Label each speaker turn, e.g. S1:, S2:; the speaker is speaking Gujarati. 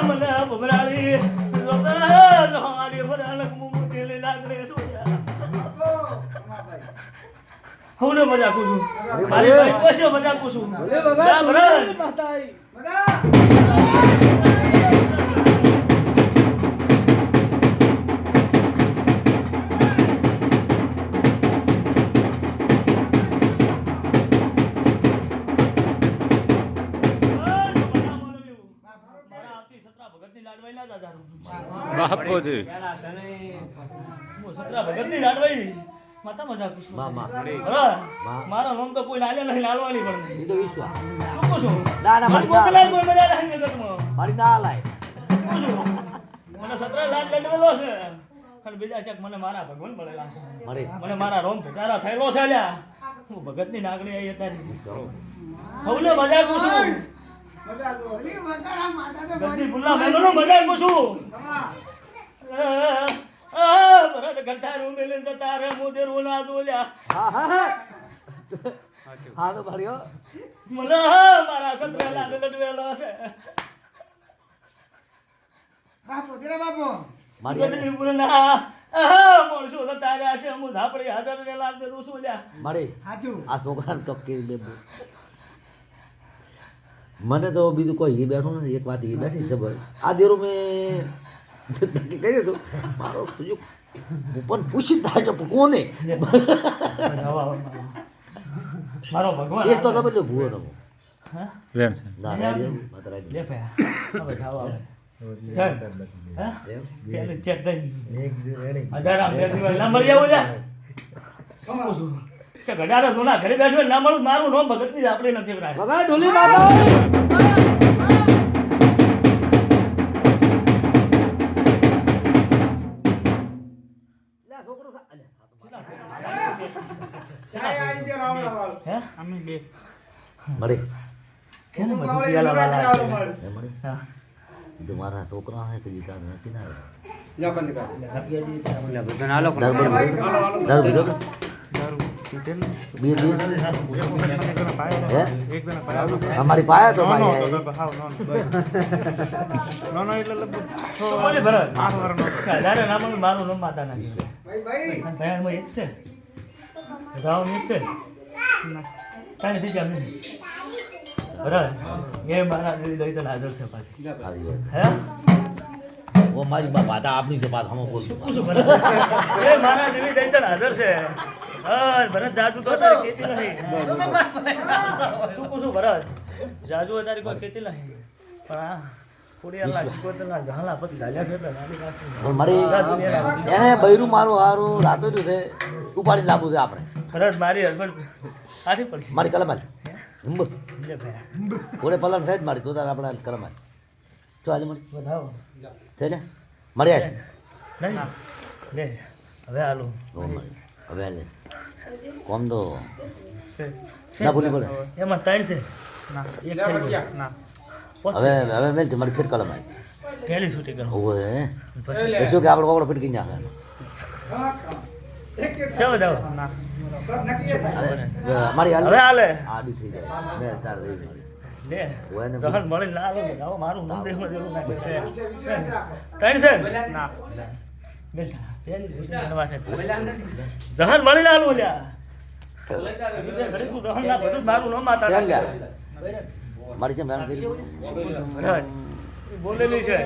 S1: મને ભમરાળી જહાડી ભરાણક મુમુતી લઈ લાગડે સોયા હું ને મજાક છું મારી ભાઈ કોશો મજાક છું
S2: ભલે બાબા
S1: ભમરાળ
S2: માતાઈ
S3: બાપોજી
S1: હું સતરા ભગતની લાડવાઈ માતા મજાક છું મારો નામ તો કોઈ લાલે નહીં લાલવાની પણ
S2: ઈ તો વિશ્વાસ
S1: શું કહું છું
S2: ના ના
S1: મને કોકલાલ કોઈ મજા નહીં જગતમાં
S2: મારી ના લાય
S1: શું છું મને સતરા લાડ લડવેલો છે અને બીજા ચક મને મારા ભગવાન મળેલા છે
S2: મરે
S1: મને મારા રોમ ભેટારા થયેલો છે લ્યા હું ભગતની નાગણી આવી તારી હવલે મજાક છું ગદ્દી ભૂલા મેનો મજાક છું ભરત ગંધારું મેલીને જતા રે મુદેરું ના જોલ્યા
S2: હા હા હા હા તો ભર્યો
S1: મને મારા સતરા લાડ લડવેલો છે
S2: મારી
S1: ગદ્દી ભૂલા માણસો જતા રહ્યા છે હું ઝાપડી હાજર ને લાડ રૂસુલ્યા
S2: મારે આ છોકરાને કપ કેવી બેબો મને તો બીજું કોઈ હી બેઠું નથી એક વાત હી બેઠી છે ભાઈ આ દેરો મેં નક્કી કર્યું હતું મારો સુજુ હું પણ પૂછી થાય છે પણ કોને
S1: મારો ભગવાન
S2: શેષ તો તમે એટલે ભૂવો નમો
S1: હા
S3: રેમ છે
S2: ના રાડી માતા રાડી
S1: લે ભયા હવે જાવ આવે સર હા પેલે ચેક દઈ અઢાર આમ બેઠી હોય ના મળી આવો લ્યા શું પૂછું છે ગડારા જોના ઘરે બેઠો હોય ના મળું મારું નામ ભગતની આપણે નથી રાખ
S2: બાબા ઢોલી માતા
S1: હે અમે બે
S2: મળે
S1: છે ને મજૂર પિયાલા વાળા છે
S2: એ મળે
S1: હા
S2: જો મારા છોકરા હે કે જીતા નથી ના દારૂ પીધો કે? બે અમારી પાયા તો ભાઈ
S1: શું બોલે ભરત અઢારે નામ મારું નામ માતા નથી અને ભયાનમાં એક છે ગામ એક છે કાંઈ નથી જામ ભરત એ મારા દઈ તો હાજર છે પાછી હે
S2: वो हमारी बात आपनी से बात हम बोल
S1: શું પૂછું ભરત એ મારા દેવી દઈ તો હાજર છે હા ભરત જાજુ તો તારી ખેતી નહીં શું પૂછું ભરત જાજુ તારી કોઈ ખેતી નહીં પણ આ થોડી અલ્લા શીખવતના જહાલા પત ઝાલ્યા છે એટલે નાની વાત
S2: પણ મારી એને બૈરું મારું હારું રાતો છે ઉપાડી લાવવું છે આપણે
S1: ભરત મારી હરબડ આઠી પડશે
S2: મારી કલમ આલ હિંબ
S1: લે ભયા
S2: ઘોડે પલન થાય જ મારી તો તાર આપણે કલમ આલ જો આજે મને
S1: વધાવો
S2: છે ને મળી આય
S1: નહીં લે હવે હાલો
S2: હવે લે કોમ તો
S1: છે
S2: ના ભૂલી પડે
S1: એમાં ત્રણ છે ના એક થઈ ગયો ના
S2: હવે હવે મેલ મારી ફેર કલમ આય
S1: પહેલી છૂટી કરો
S2: ઓવે
S1: પછી
S2: શું કે આપણે વગડો ફટકી નાખે
S1: છે વધાવો ના
S2: મારી હાલ
S1: હવે હાલે
S2: આડી થઈ જાય મેં તાર રહી મારી
S1: લે
S2: ઓય ને
S1: જહન મળી ના આલો ગાવ મારું નામ દેખવા દેવું ના છે ત્રણ છે ના બેલ પહેલી છૂટી નવા છે જહન મળી ના આલો લ્યા ઘડી તું જહન ના બધું મારું નામ માતા
S2: ચાલ લ્યા મારી જેમ એમ કરી
S1: બોલેલી છે